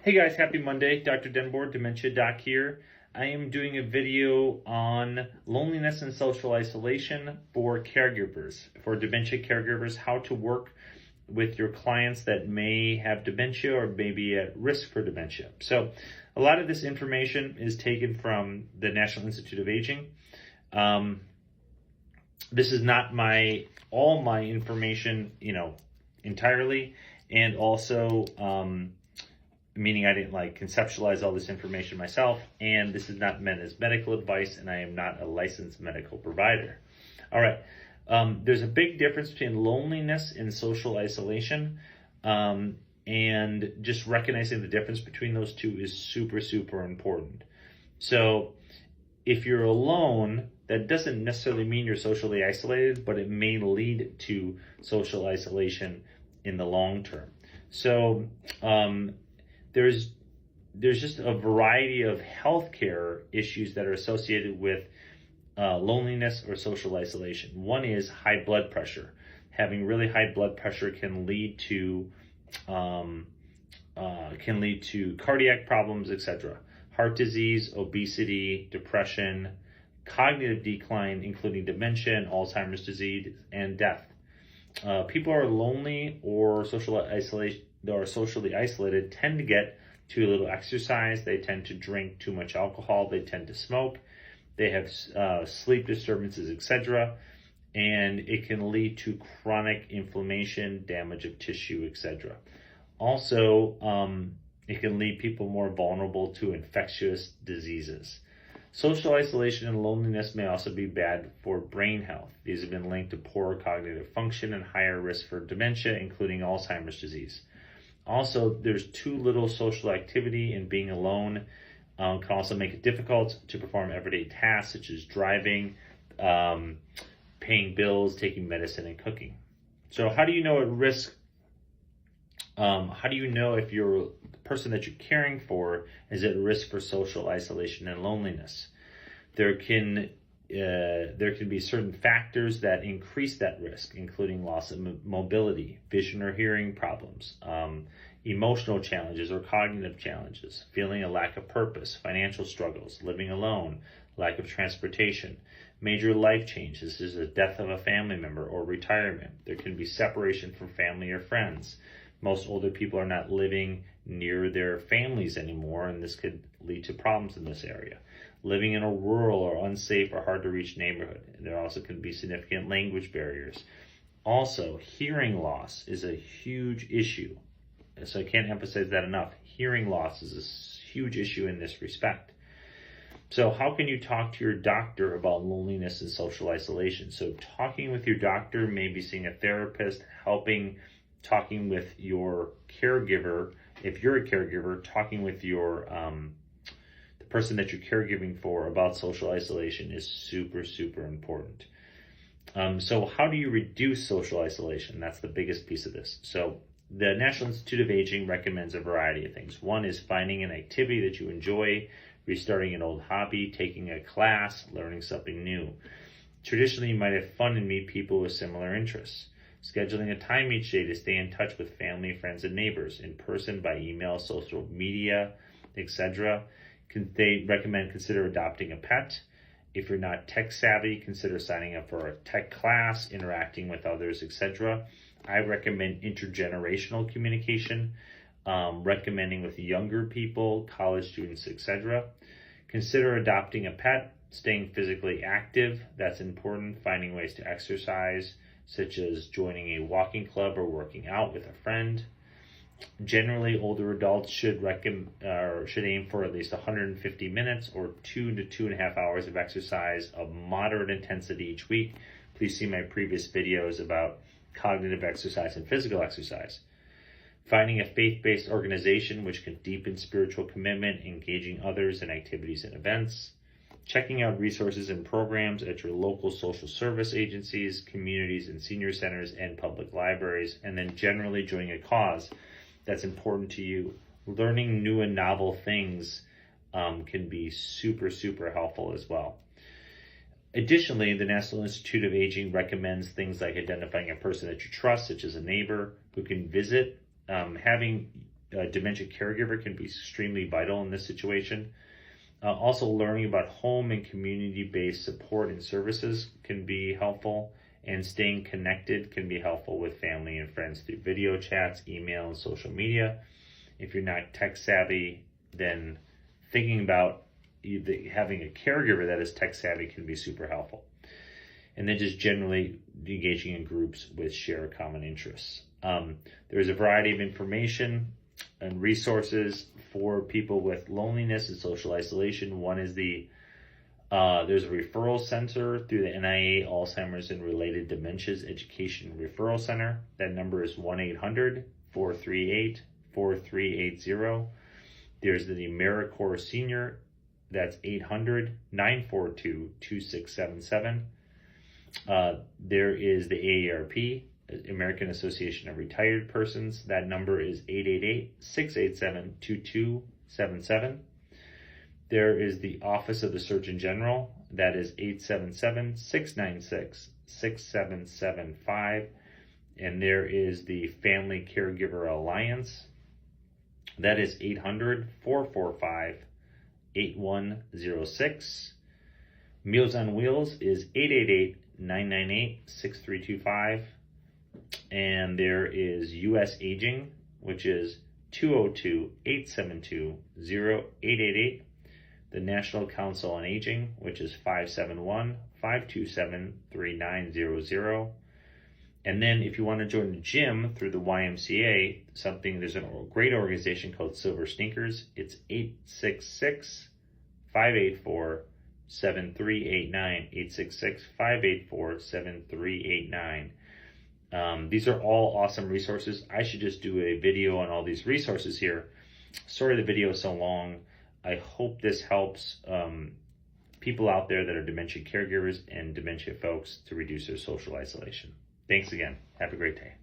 Hey guys, happy Monday. Dr. Den Boer, Dementia Doc here. I am doing a video on loneliness and social isolation for caregivers, for dementia caregivers, how to work with your clients that may have dementia or may be at risk for dementia. So a lot of this information is taken from the National Institute of Aging. This is not all my information, entirely, and also meaning I didn't conceptualize all this information myself, and this is not meant as medical advice, and I am not a licensed medical provider. All right, there's a big difference between loneliness and social isolation, and just recognizing the difference between those two is super, super important. So if you're alone, that doesn't necessarily mean you're socially isolated, but it may lead to social isolation in the long term. So there's just a variety of healthcare issues that are associated with loneliness or social isolation. One is high blood pressure. Having really high blood pressure can lead to cardiac problems, etc. Heart disease, obesity, depression, cognitive decline, including dementia and Alzheimer's disease, and death. People are lonely or socially isolated tend to get too little exercise. They tend to drink too much alcohol. They tend to smoke. They have sleep disturbances, etc. And it can lead to chronic inflammation, damage of tissue, etc. Also, it can leave people more vulnerable to infectious diseases. Social isolation and loneliness may also be bad for brain health. These have been linked to poor cognitive function and higher risk for dementia, including Alzheimer's disease. Also, there's too little social activity, and being alone can also make it difficult to perform everyday tasks such as driving, paying bills, taking medicine, and cooking. So how do you know at risk? How do you know if the person that you're caring for is at risk for social isolation and loneliness? There can be certain factors that increase that risk, including loss of mobility, vision or hearing problems, emotional challenges or cognitive challenges, feeling a lack of purpose, financial struggles, living alone, lack of transportation, major life changes, such as the death of a family member or retirement. There can be separation from family or friends. Most older people are not living near their families anymore, and this could lead to problems in this area. Living in a rural or unsafe or hard to reach neighborhood. And there also can be significant language barriers. Also, hearing loss is a huge issue. So I can't emphasize that enough. Hearing loss is a huge issue in this respect. So how can you talk to your doctor about loneliness and social isolation? So talking with your doctor, maybe seeing a therapist, talking with your caregiver. If you're a caregiver, talking with your the person that you're caregiving for about social isolation is super, super important. So how do you reduce social isolation? That's the biggest piece of this. So the National Institute of Aging recommends a variety of things. One is finding an activity that you enjoy, restarting an old hobby, taking a class, learning something new. Traditionally, you might have fun and meet people with similar interests. Scheduling a time each day to stay in touch with family, friends, and neighbors, in person, by email, social media, etc. They recommend consider adopting a pet. If you're not tech savvy, consider signing up for a tech class, interacting with others, etc. I recommend intergenerational communication, recommending with younger people, college students, etc. Consider adopting a pet, staying physically active. That's important. Finding ways to exercise, such as joining a walking club or working out with a friend. Generally, older adults should aim for at least 150 minutes or 2 to 2.5 hours of exercise of moderate intensity each week. Please see my previous videos about cognitive exercise and physical exercise. Finding a faith-based organization which can deepen spiritual commitment, engaging others in activities and events. Checking out resources and programs at your local social service agencies, communities and senior centers, and public libraries. And then generally joining a cause that's important to you. Learning new and novel things can be super, super helpful as well. Additionally, the National Institute of Aging recommends things like identifying a person that you trust, such as a neighbor who can visit, having dementia caregiver can be extremely vital in this situation. Also, learning about home and community-based support and services can be helpful, and staying connected can be helpful with family and friends through video chats, email, and social media. If you're not tech savvy, then thinking about having a caregiver that is tech savvy can be super helpful. And then just generally engaging in groups with shared common interests. There's a variety of information and resources for people with loneliness and social isolation. One is there's a referral center through the NIA Alzheimer's and Related Dementias Education Referral Center. That number is 1-800-438-4380. There's the AmeriCorps Senior, that's 800-942-2677. There is the AARP, American Association of Retired Persons. That number is 888-687-2277. There is the Office of the Surgeon General. That is 877-696-6775. And there is the Family Caregiver Alliance. That is 800-445-8106. Meals on Wheels is 888-998-6325. And there is U.S. Aging, which is 202-872-0888. The National Council on Aging, which is 571-527-3900. And then if you want to join the gym through the YMCA, there's a great organization called Silver Sneakers. It's 866-584-7389, 866-584-7389. These are all awesome resources. I should just do a video on all these resources here. Sorry the video is so long. I hope this helps people out there that are dementia caregivers and dementia folks to reduce their social isolation. Thanks again. Have a great day.